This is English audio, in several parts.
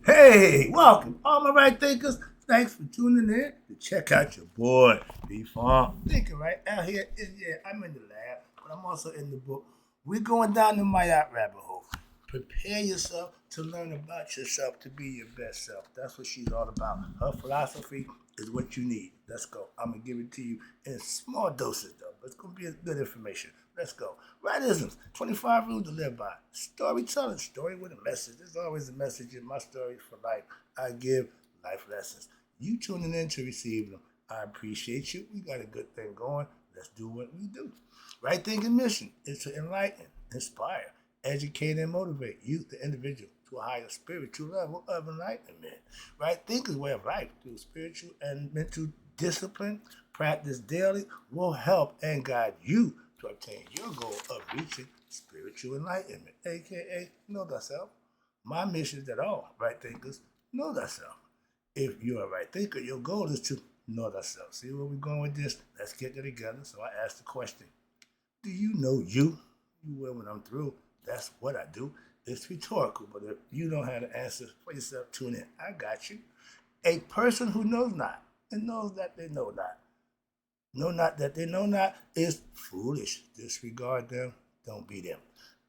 Hey, welcome, all my right thinkers. Thanks for tuning in to check out your boy, B Farm. Thinking right out here. Yeah, I'm in the lab, but I'm also in the book. We're going down the Maat rabbit hole. Prepare yourself to learn about yourself to be your best self. That's what she's all about. Her philosophy is what you need. Let's go. I'm going to give it to you in small doses, though, but it's going to be good information. Let's go. Rightisms, 25 rules to live by. Storytelling, story with a message. There's always a message in my stories for life. I give life lessons. You tuning in to receive them. I appreciate you. We got a good thing going. Let's do what we do. Right thinking mission is to enlighten, inspire, educate, and motivate you, the individual, to a higher spiritual level of enlightenment. Right thinking way of life through spiritual and mental discipline, practice daily, will help and guide you to obtain your goal of reaching spiritual enlightenment, aka know thyself. My mission is that all right thinkers know thyself. If you're a right thinker, your goal is to know thyself. See where we're going with this? Let's get it together. So I asked the question, do you know you? You will when I'm through. That's what I do. It's rhetorical, but if you don't have the answer for yourself, tune in. I got you. A person who knows not and knows that they know not. Know not that they know not is foolish. Disregard them. Don't be them.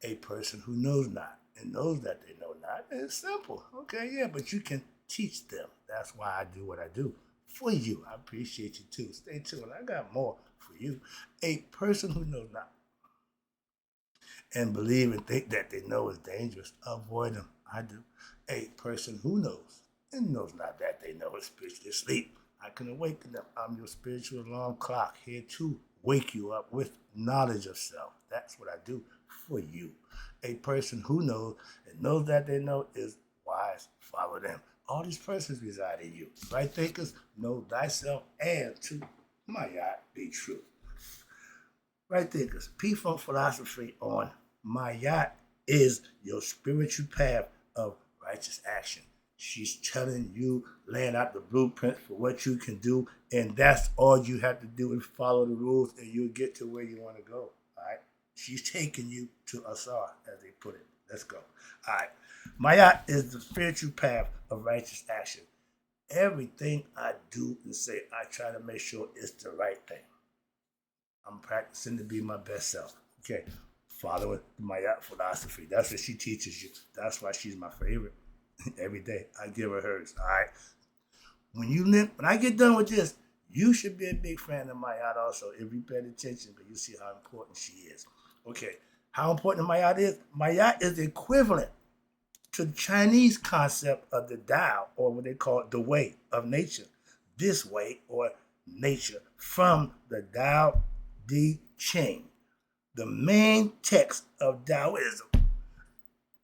A person who knows not and knows that they know not is simple. Okay, yeah, but you can teach them. That's why I do what I do for you. I appreciate you too. Stay tuned. I got more for you. A person who knows not and believe and think that they know is dangerous, avoid them. I do. A person who knows and knows not that they know is spiritually asleep. I can awaken them. I'm your spiritual alarm clock here to wake you up with knowledge of self. That's what I do for you. A person who knows and knows that they know is wise. Follow them. All these persons reside in you. Right thinkers, know thyself and to my God be true. Right thinkers, P-Funk philosophy on my yacht is your spiritual path of righteous action. She's telling you, laying out the blueprint for what you can do, and that's all you have to do is follow the rules, and you'll get to where you want to go. All right? She's taking you to Asar, as they put it. Let's go. All right. Mayat is the spiritual path of righteous action. Everything I do and say, I try to make sure it's the right thing. I'm practicing to be my best self. Okay. Following my philosophy. That's what she teaches you. That's why she's my favorite. Every day I give her hers. All right. When I get done with this, you should be a big fan of Mayat also if you pay attention, because you see how important she is. Okay. How important Mayat is? Mayat is equivalent to the Chinese concept of the Tao, or what they call the way of nature. This way, or nature, from the Tao Te Ching, the main text of Taoism.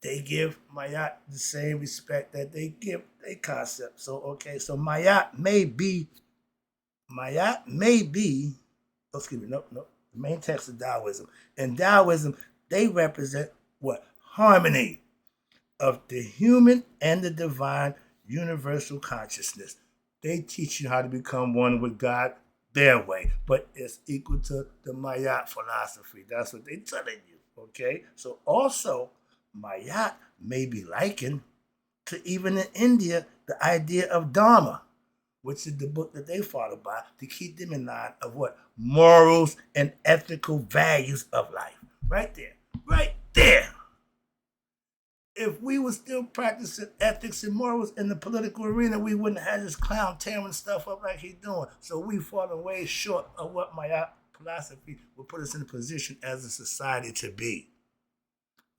They give Mayat the same respect that they give a concept. So okay, so Mayat may be, oh, excuse me, no, the main text of Taoism. In Taoism, they represent what? Harmony of the human and the divine universal consciousness. They teach you how to become one with God their way, but it's equal to the Mayat philosophy. That's what they're telling you. Okay? So also, Mayat may be likened to, even in India, the idea of Dharma, which is the book that they follow by to keep them in line of what? Morals and ethical values of life. Right there. Right there. If we were still practicing ethics and morals in the political arena, we wouldn't have this clown tearing stuff up like he's doing. So we've fallen way short of what my philosophy would put us in a position as a society to be.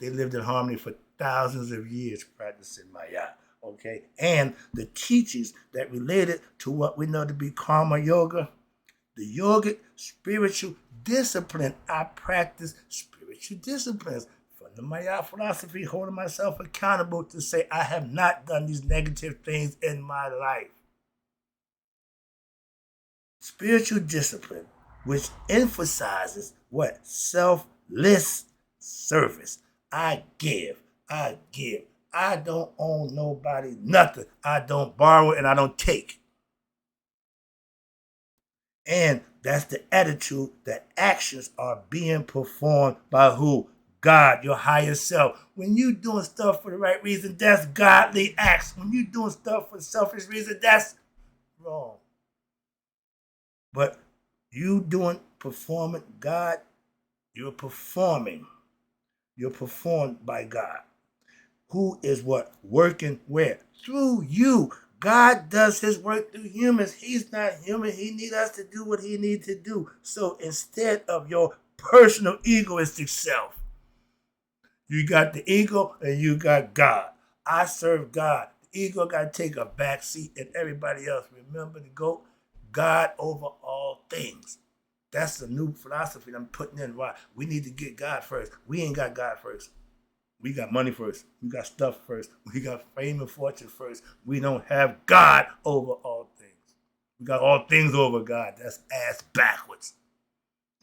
They lived in harmony for thousands of years practicing Maya. Okay? And the teachings that related to what we know to be karma yoga, the yogic spiritual discipline. I practice spiritual disciplines from the Maya philosophy, holding myself accountable to say I have not done these negative things in my life. Spiritual discipline, which emphasizes what? Selfless service. I give. I give. I don't own nobody nothing. I don't borrow and I don't take. And that's the attitude that actions are being performed by who? God, your higher self. When you doing stuff for the right reason, that's godly acts. When you doing stuff for selfish reason, that's wrong. But you doing performing God, you're performing. You're performed by God. Who is what? Working where? Through you. God does his work through humans. He's not human. He needs us to do what he needs to do. So instead of your personal egoistic self, you got the ego and you got God. I serve God. The ego got to take a back seat and everybody else. Remember to go God over all things. That's the new philosophy I'm putting in. Why? We need to get God first. We ain't got God first. We got money first. We got stuff first. We got fame and fortune first. We don't have God over all things. We got all things over God. That's ass backwards.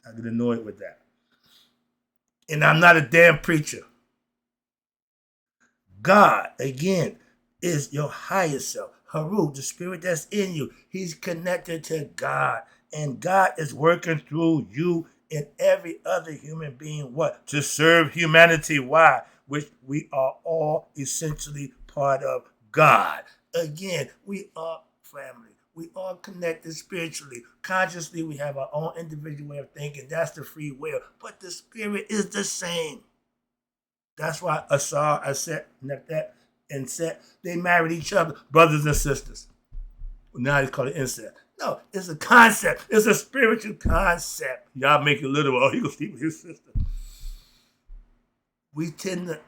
I get annoyed with that. And I'm not a damn preacher. God, again, is your higher self. Haru, the spirit that's in you. He's connected to God. And God is working through you and every other human being. What? To serve humanity. Why? Which we are all essentially part of God. Again, we are family. We are connected spiritually. Consciously, we have our own individual way of thinking. That's the free will. But the spirit is the same. That's why Asar, Aset, Nephet, and Set, they married each other, brothers and sisters. Now they call it incest. No, it's a concept. It's a spiritual concept. Y'all make it literal. Oh, he gonna sleep with his sister. We tend to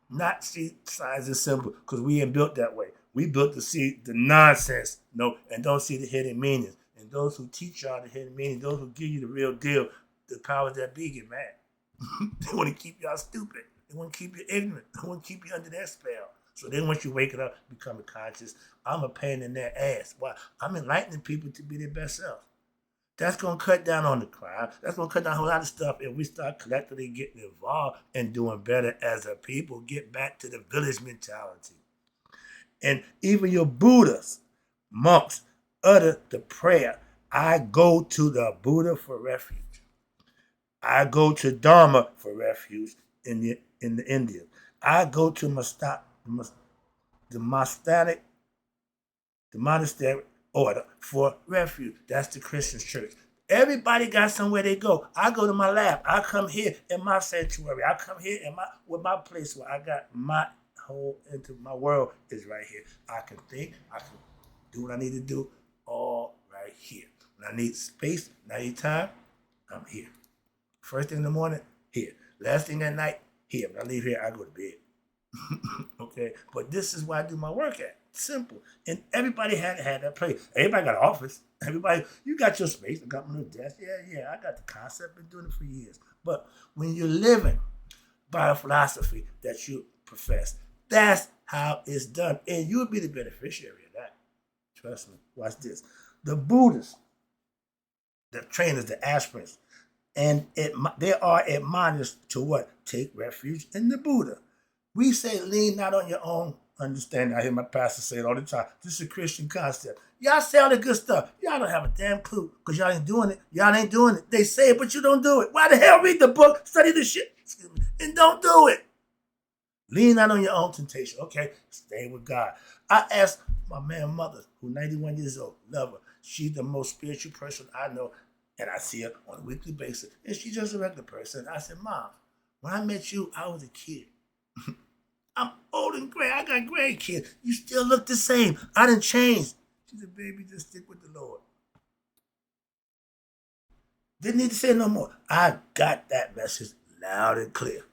not see signs and symbols because we ain't built that way. We built to see the nonsense, and don't see the hidden meanings. And those who teach y'all the hidden meaning, those who give you the real deal, the powers that be get mad. They want to keep y'all stupid. They want to keep you ignorant. They want to keep you under their spell. So then once you wake it up, becoming conscious, I'm a pain in their ass. Why? I'm enlightening people to be their best self. That's going to cut down on the crime. That's going to cut down a whole lot of stuff if we start collectively getting involved and doing better as a people, get back to the village mentality. And even your Buddhas, monks, utter the prayer, I go to the Buddha for refuge. I go to Dharma for refuge in the India. I go to the monastery order for refuge. That's the Christian church. Everybody got somewhere they go. I go to my lab. I come here in my sanctuary. I come here in my place where I got my whole into my world is right here. I can think. I can do what I need to do all right here. When I need space, when I need time, I'm here. First thing in the morning, here. Last thing at night, here. When I leave here, I go to bed. Okay? But this is where I do my work at. Simple. And everybody had that place. Everybody got an office. Everybody, you got your space. I got my little desk. Yeah. I got the concept. Been doing it for years. But when you're living by a philosophy that you profess, that's how it's done. And you'll be the beneficiary of that. Trust me. Watch this. The Buddhists, the trainers, the aspirants, and they are admonished to what? Take refuge in the Buddha. We say lean not on your own understanding. I hear my pastor say it all the time. This is a Christian concept. Y'all say all the good stuff. Y'all don't have a damn clue because y'all ain't doing it. Y'all ain't doing it. They say it, but you don't do it. Why the hell read the book, study the shit, and don't do it? Lean not on your own temptation. Okay, stay with God. I asked my mother, who's 91 years old, love her. She's the most spiritual person I know. And I see her on a weekly basis. And she's just a regular person. I said, Mom, when I met you, I was a kid. I'm old and gray. I got gray kids. You still look the same. I done changed. She said, baby, just stick with the Lord. Didn't need to say no more. I got that message loud and clear.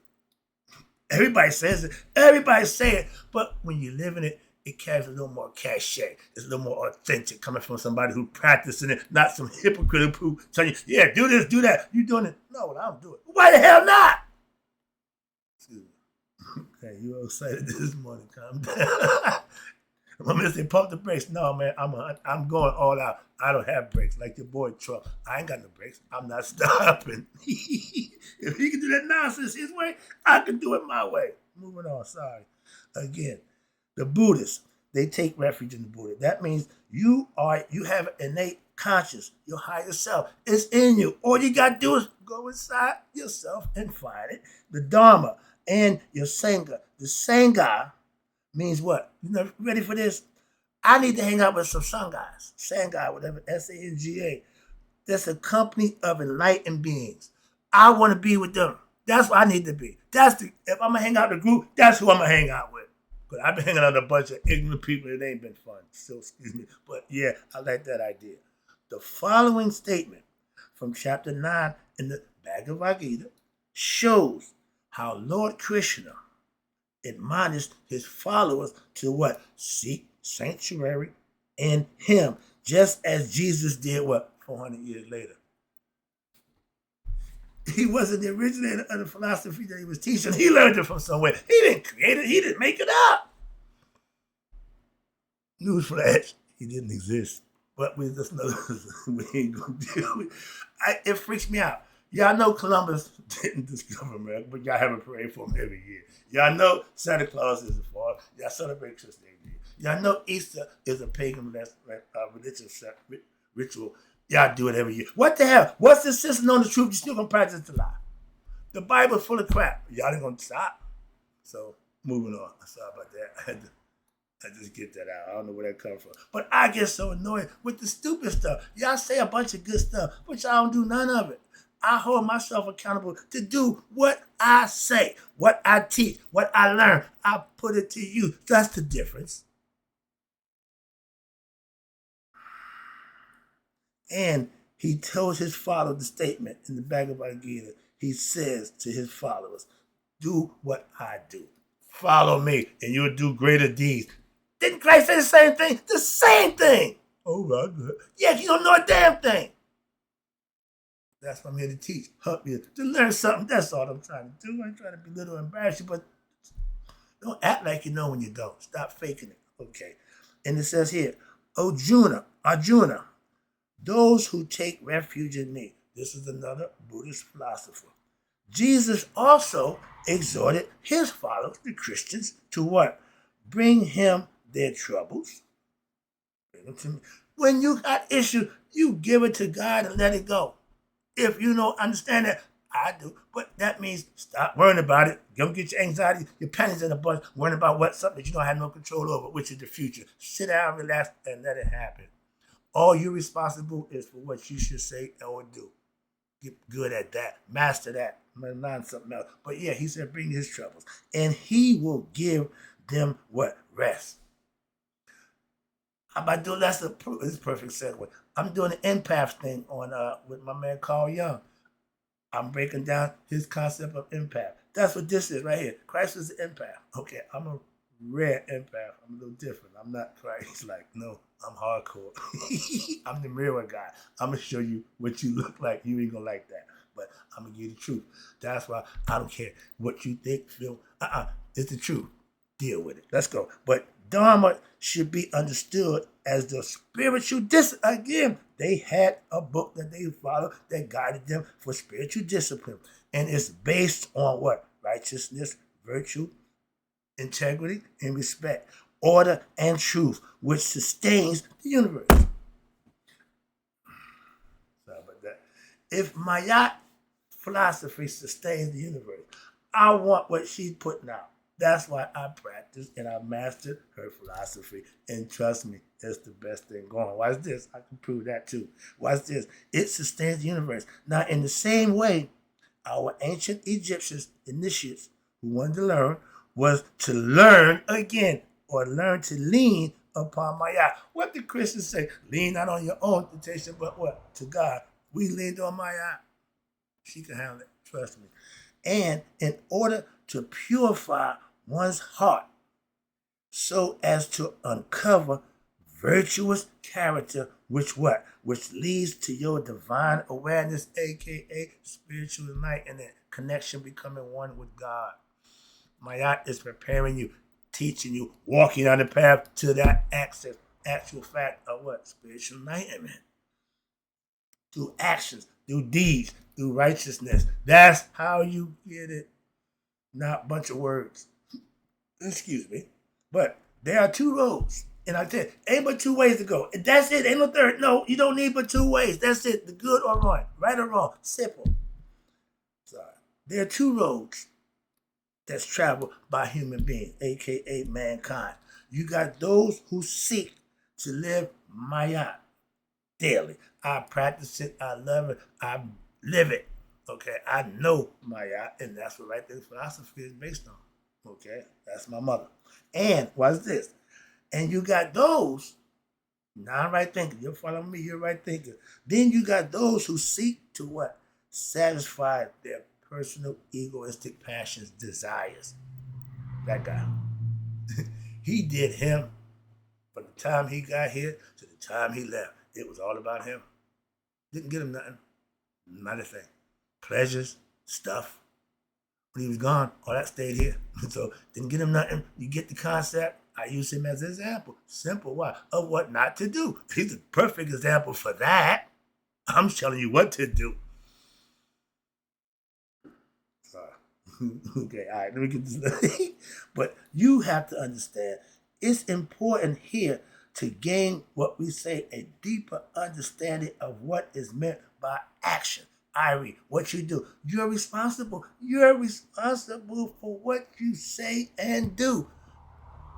Everybody says it. Everybody say it. But when you live in it, it carries a little more cachet. It's a little more authentic coming from somebody who practicing it, not some hypocrite who telling you, yeah, do this, do that. You doing it. No, I don't do it. Why the hell not? Excuse me. Okay, you all excited this morning. Calm down. I'm going to say pump the brakes. No, man, I'm going all out. I don't have brakes like your boy Trump. I ain't got no brakes. I'm not stopping. If he can do that nonsense his way, I can do it my way. Moving on, sorry. Again. The Buddhists, they take refuge in the Buddha. That means you have innate conscious, your higher self. It's in you. All you got to do is go inside yourself and find it. The Dharma and your Sangha. The Sangha means what? You know, ready for this? I need to hang out with some Sanghas. Sangha, whatever, Sangha. That's a company of enlightened beings. I want to be with them. That's what I need to be. If I'm going to hang out with a group, that's who I'm going to hang out with. But I've been hanging out with a bunch of ignorant people. It ain't been fun. So, excuse me. But yeah, I like that idea. The following statement from chapter 9 in the Bhagavad Gita shows how Lord Krishna admonished his followers to what? Seek sanctuary in him, just as Jesus did what? 400 years later. He wasn't the originator of the philosophy that he was teaching. He learned it from somewhere. He didn't create it. He didn't make it up. Newsflash, he didn't exist. But we just know we ain't going to deal with it. It freaks me out. Y'all know Columbus didn't discover America, but y'all have a parade for him every year. Y'all know Santa Claus is the fall. Y'all celebrate Christmas every year. Y'all know Easter is a pagan religious ritual. Y'all do it every year. What the hell? What's the insisting on the truth? You still gonna practice the lie. The Bible's full of crap. Y'all ain't gonna stop. So moving on. Sorry about that. I just get that out. I don't know where that comes from. But I get so annoyed with the stupid stuff. Y'all say a bunch of good stuff, but y'all don't do none of it. I hold myself accountable to do what I say, what I teach, what I learn. I put it to you. That's the difference. And he tells his followers the statement in the Bhagavad Gita. He says to his followers, do what I do. Follow me, and you'll do greater deeds. Didn't Christ say the same thing? The same thing. Oh, my God. Yeah, you don't know a damn thing. That's what I'm here to teach. Help you to learn something. That's all I'm trying to do. I'm trying to belittle and embarrass you, but don't act like you know when you don't. Stop faking it. Okay. And it says here, Arjuna, those who take refuge in me. This is another Buddhist philosopher. Jesus also exhorted his followers, the Christians, to what? Bring him their troubles. Bring them to me. When you got issues, you give it to God and let it go. If you don't understand that, I do. But that means stop worrying about it. Don't get your anxiety, your panties in a bunch, worrying about something that you don't have no control over, which is the future. Sit down, relax, and let it happen. All you're responsible is for what you should say or do. Get good at that. Master that. Not something else. But yeah, he said bring his troubles. And he will give them what? Rest. How about doing that's a perfect segue. I'm doing an empath thing on with my man Carl Jung. I'm breaking down his concept of empath. That's what this is right here. Christ was an empath. Okay, I'm a rare empath. I'm a little different. I'm not Christ like, no, I'm hardcore. I'm the mirror guy. I'm going to show you what you look like. You ain't going to like that. But I'm going to give you the truth. That's why I don't care what you think, feel. It's the truth. Deal with it. Let's go. But Dharma should be understood as the spiritual discipline. Again, they had a book that they followed that guided them for spiritual discipline. And it's based on what? Righteousness, virtue, integrity, and respect. Order and truth, which sustains the universe. Sorry about that. If Maat philosophy sustains the universe, I want what she's putting out. That's why I practice and I mastered her philosophy. And trust me, it's the best thing going. Watch this. I can prove that too. Watch this. It sustains the universe. Now, in the same way, our ancient Egyptians, initiates who wanted to learn, was to learn again or learn to lean upon Maat. What did Christians say? Lean not on your own temptation, but what? To God. We leaned on Maat. She can handle it. Trust me. And in order to purify one's heart so as to uncover virtuous character, which leads to your divine awareness, aka spiritual enlightenment, connection, becoming one with God. Maat is preparing you, teaching you, walking on the path to that actual fact of what? Spiritual enlightenment. Through actions, through deeds, through righteousness. That's how you get it. Not a bunch of words. Excuse me. But there are two roads. And I tell you, ain't but two ways to go. And that's it. Ain't no third. No, you don't need but two ways. That's it. The good or wrong. Right or wrong. Simple. Sorry. There are two roads that's traveled by human beings, aka mankind. You got those who seek to live Maat daily. I practice it, I love it, I live it. Okay, I know Maat, and that's what right there philosophy is based on. Okay, that's my mother. And what's this? And you got those non-right thinking. You're following me, you're right thinking. Then you got those who seek to what? Satisfy their personal egoistic passions, desires. That guy. He did him from the time he got here to the time he left. It was all about him. Didn't get him nothing. Not a thing. Pleasures, stuff. When he was gone, all that stayed here. So didn't get him nothing. You get the concept? I use him as an example. Simple. Why? Of what not to do. He's a perfect example for that. I'm telling you what to do. Okay, all right, let me get this. But you have to understand, it's important here to gain what we say a deeper understanding of what is meant by action. Irie, what you do. You're responsible. You're responsible for what you say and do.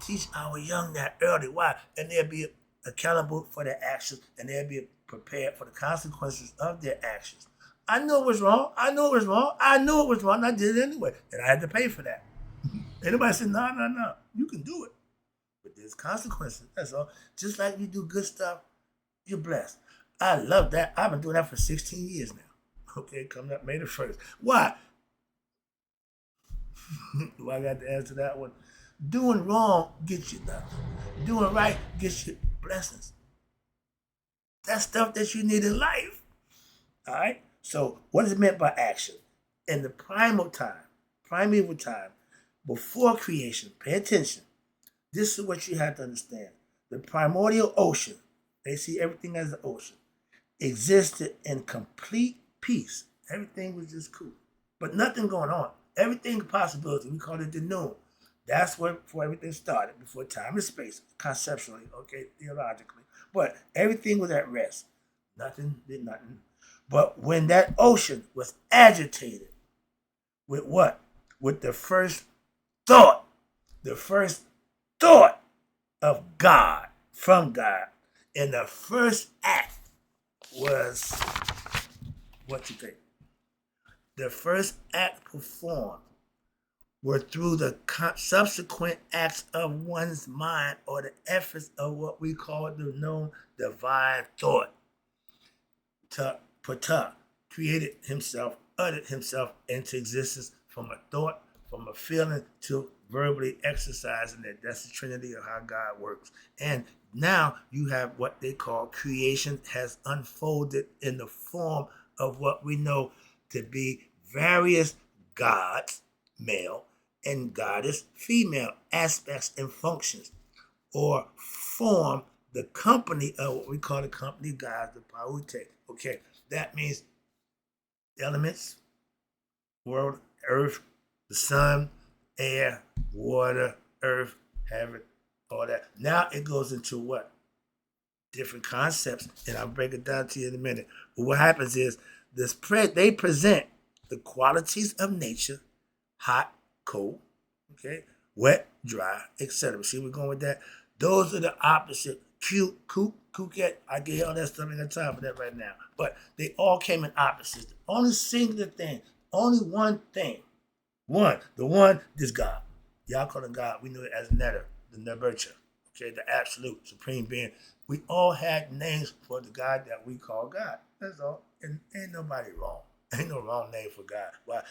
Teach our young that early. Why? And they'll be accountable for their actions, and they'll be prepared for the consequences of their actions. I knew it was wrong. I knew it was wrong. I knew it was wrong. I did it anyway. And I had to pay for that. Anybody said, no. You can do it. But there's consequences. That's all. Just like you do good stuff, you're blessed. I love that. I've been doing that for 16 years now. Okay, coming up May the 1st. Why? Do I got to answer that one? Doing wrong gets you nothing. Doing right gets you blessings. That's stuff that you need in life. All right? So what is meant by action? In the primeval time, before creation, pay attention. This is what you have to understand. The primordial ocean, they see everything as the ocean, existed in complete peace. Everything was just cool. But nothing going on. Everything possibility. We call it the noon. That's where before everything started, before time and space, conceptually, okay, theologically. But everything was at rest. Nothing did nothing. But when that ocean was agitated with what? With the first thought of God, from God. And the first act was, what you think? The first act performed were through the subsequent acts of one's mind or the efforts of what we call the known divine thought. Ptah created himself, uttered himself into existence from a thought, from a feeling to verbally exercising it. That's the Trinity of how God works. And now you have what they call creation has unfolded in the form of what we know to be various gods, male, and goddess, female aspects and functions, or form the company of what we call the company of gods, the Paute. Okay, that means elements, world, earth, the sun, air, water, earth, heaven, all that. Now it goes into what? Different concepts, and I'll break it down to you in a minute. But what happens is they present the qualities of nature, hot, cold, okay, wet, dry, etc. See, we're going with that. Those are the opposite. Cute, coquette. I get all that stuff. I ain't got time for that right now. But they all came in opposites. The only singular thing, only one thing. The one is God. Y'all call him God. We knew it as Netter, the Nebercha. Okay, the absolute supreme being. We all had names for the God that we call God. That's all. And ain't nobody wrong. Ain't no wrong name for God. Why?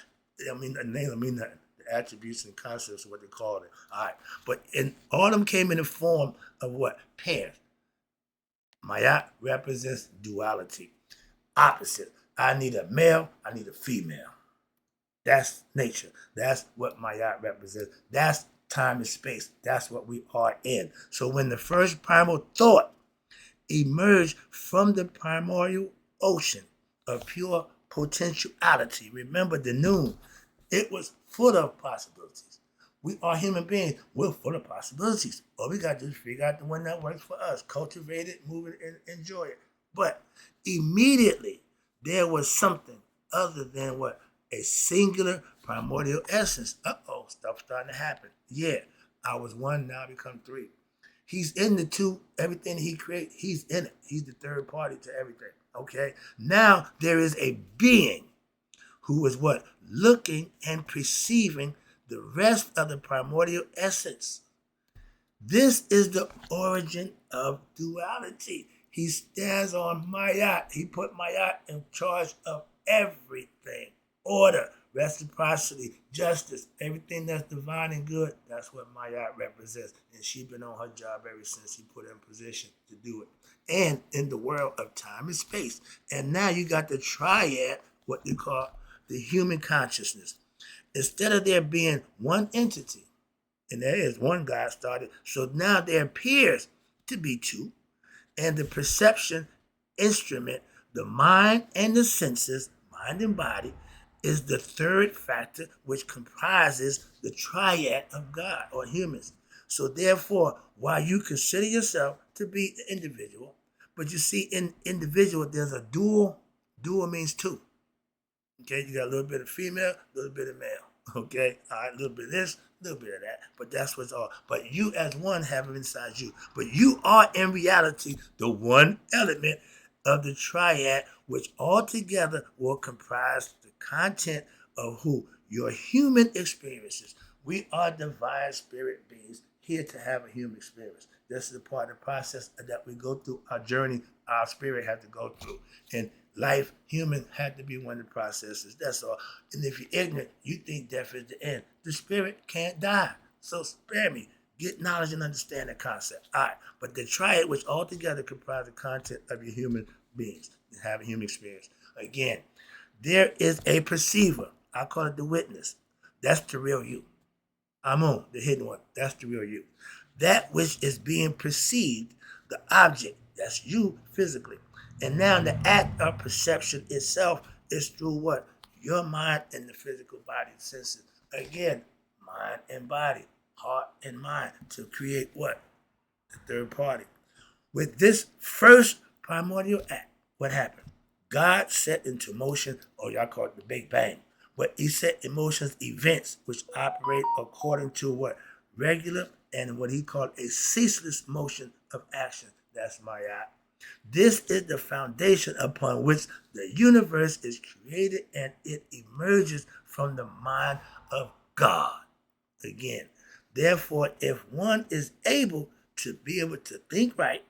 I mean, a name don't mean nothing. The attributes and concepts of what they call it. All right. But all of them came in the form of what? Pairs. Maat represents duality. Opposite. I need a male, I need a female. That's nature. That's what Maat represents. That's time and space. That's what we are in. So when the first primal thought emerged from the primordial ocean of pure potentiality, remember the noon, it was full of possibilities. We are human beings. We're full of possibilities. All we got to do is figure out the one that works for us, cultivate it, move it, and enjoy it. But immediately, there was something other than what? A singular primordial essence. Stuff starting to happen. Yeah, I was one, now I become three. He's in the two, everything he creates, he's in it. He's the third party to everything. Okay? Now there is a being who is what? Looking and perceiving the rest of the primordial essence. This is the origin of duality. He stands on Maat. He put Maat in charge of everything. Order, reciprocity, justice, everything that's divine and good, that's what Maat represents. And she's been on her job ever since he put her in position to do it. And in the world of time and space. And now you got the triad, what you call the human consciousness. Instead of there being one entity, and there is one God started, so now there appears to be two, and the perception instrument, the mind and the senses, mind and body, is the third factor which comprises the triad of God or humans. So therefore, while you consider yourself to be an individual, but you see in individual there's a dual means two. Okay, you got a little bit of female, a little bit of male. Okay, all right, a little bit of this, a little bit of that, but that's what's all. But you as one have it inside you. But you are in reality the one element of the triad, which altogether will comprise the content of who? Your human experiences. We are divine spirit beings here to have a human experience. This is a part of the process that we go through, our journey, our spirit had to go through. And life, human, had to be one of the processes. That's all. And if you're ignorant, you think death is the end. The spirit can't die. So spare me. Get knowledge and understand the concept. All right. But the triad, which altogether comprise the content of your human beings and have a human experience. Again, there is a perceiver. I call it the witness. That's the real you. Amun, the hidden one. That's the real you. That which is being perceived, the object, that's you physically. And now the act of perception itself is through what? Your mind and the physical body senses. Again, mind and body, heart and mind to create what? The third party. With this first primordial act, what happened? God set into motion, or y'all call it the Big Bang. But he set in motion events which operate according to what? Regular and what he called a ceaseless motion of action. That's Maat. This is the foundation upon which the universe is created, and it emerges from the mind of God. Again, therefore, if one is able to be able to think right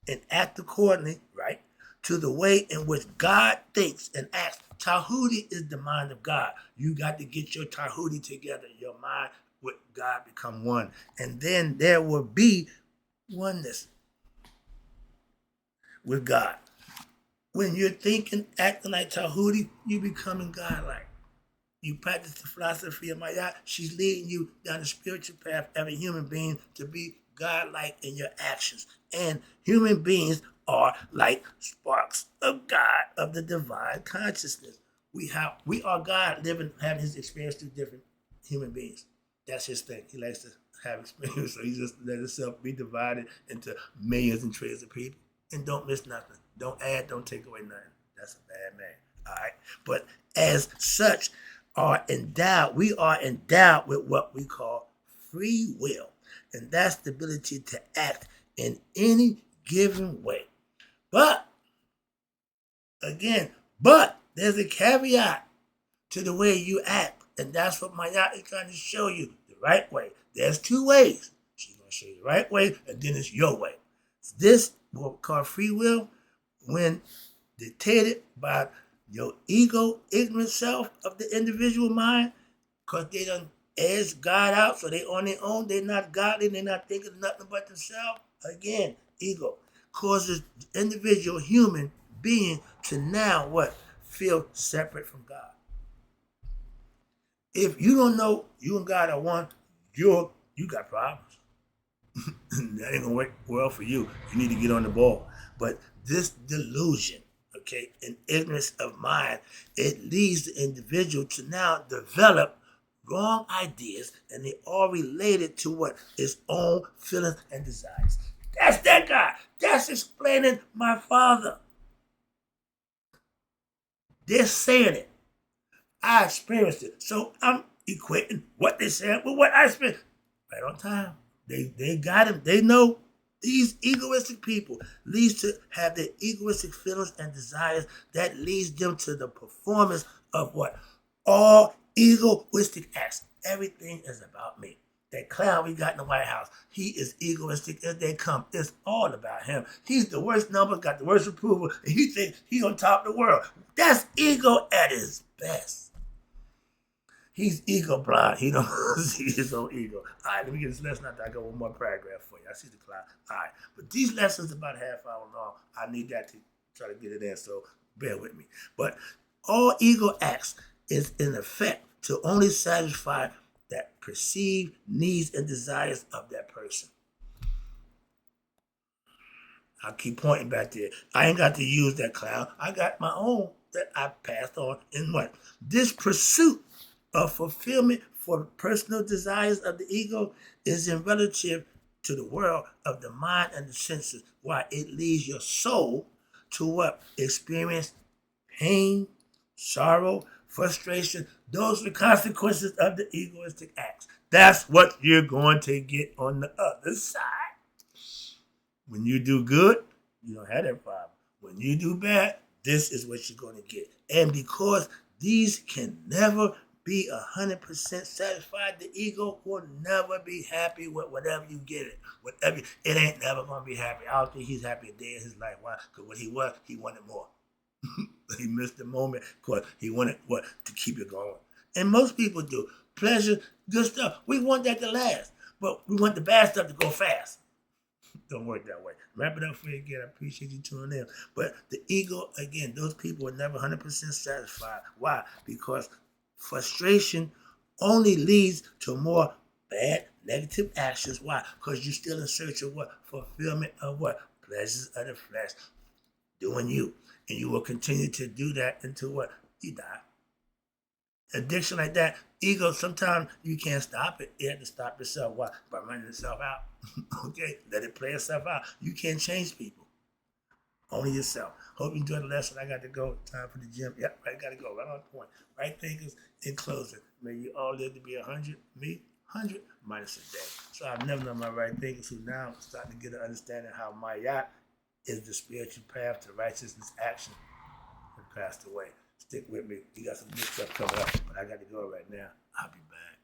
and act accordingly, right, to the way in which God thinks and acts, Tahuti is the mind of God. You got to get your Tahuti together, your mind with God become one. And then there will be oneness with God. When you're thinking, acting like Tahuti, you're becoming God-like. You practice the philosophy of Maat. She's leading you down the spiritual path of a human being to be God-like in your actions. And human beings are like sparks of God, of the divine consciousness. We are God living, having his experience through different human beings. That's his thing. He likes to have experience, so he just let himself be divided into millions and trillions of people. And don't miss nothing. Don't add, don't take away nothing. That's a bad man. All right. But as such, we are endowed with what we call free will. And that's the ability to act in any given way. But there's a caveat to the way you act. And that's what Maat is trying to show you, the right way. There's two ways. She's going to show you the right way, and then it's your way. This, what we call free will, when dictated by your ego, ignorant self of the individual mind, because they done edged God out, so they on their own, they're not godly, they're not thinking of nothing but themselves. Again, ego causes the individual human being to now what? Feel separate from God. If you don't know you and God are one, you got problems. That ain't gonna work well for you. You need to get on the ball. But this delusion, okay, and ignorance of mind, it leads the individual to now develop wrong ideas, and they all related to what? Its own feelings and desires. That's that guy. That's explaining my father. They're saying it. I experienced it. So I'm equating what they said with what I experienced. Right on time. They got him. They know these egoistic people leads to have their egoistic feelings and desires that leads them to the performance of what? All egoistic acts. Everything is about me. That clown we got in the White House, he is egoistic as they come. It's all about him. He's the worst number, got the worst approval, and he thinks he's on top of the world. That's ego at his best. He's ego blind. He don't see his own ego. All right, let me get this lesson out there. I got one more paragraph for you. I see the cloud. All right, but these lessons about a half hour long. I need that to try to get it in, so bear with me. But all ego acts is in effect to only satisfy that perceived needs and desires of that person. I'll keep pointing back there. I ain't got to use that cloud. I got my own that I passed on in what? This pursuit of fulfillment for the personal desires of the ego is in relative to the world of the mind and the senses. Why? It leads your soul to what? Experience pain, sorrow, frustration. Those are the consequences of the egoistic acts. That's what you're going to get on the other side. When you do good, you don't have that problem. When you do bad, this is what you're going to get. And because these can never be 100% satisfied, the ego will never be happy with whatever you get it. Whatever, it ain't never going to be happy. I don't think he's happy a day in his life. Why? Because what he wanted more. He missed the moment because he wanted what? To keep it going. And most people do. Pleasure, good stuff. We want that to last. But we want the bad stuff to go fast. Don't work that way. Wrap it up for you again. I appreciate you tuning in. But the ego, again, those people are never 100% satisfied. Why? Because frustration only leads to more bad, negative actions. Why? Because you're still in search of what? Fulfillment of what? Pleasures of the flesh. Doing you. And you will continue to do that until what? You die. Addiction like that, ego, sometimes you can't stop it. You have to stop yourself. Why? By running yourself out. Okay? Let it play itself out. You can't change people. Only yourself. Hope you enjoyed the lesson. I got to go. Time for the gym. Yep, I got to go. Right on point. Right thinkers in closing. May you all live to be 100. Me, 100 minus a day. So I've never known my right thinkers who now I'm starting to get an understanding how Maat is the spiritual path to righteousness action and passed away. Stick with me. We got some good stuff coming up, but I got to go right now. I'll be back.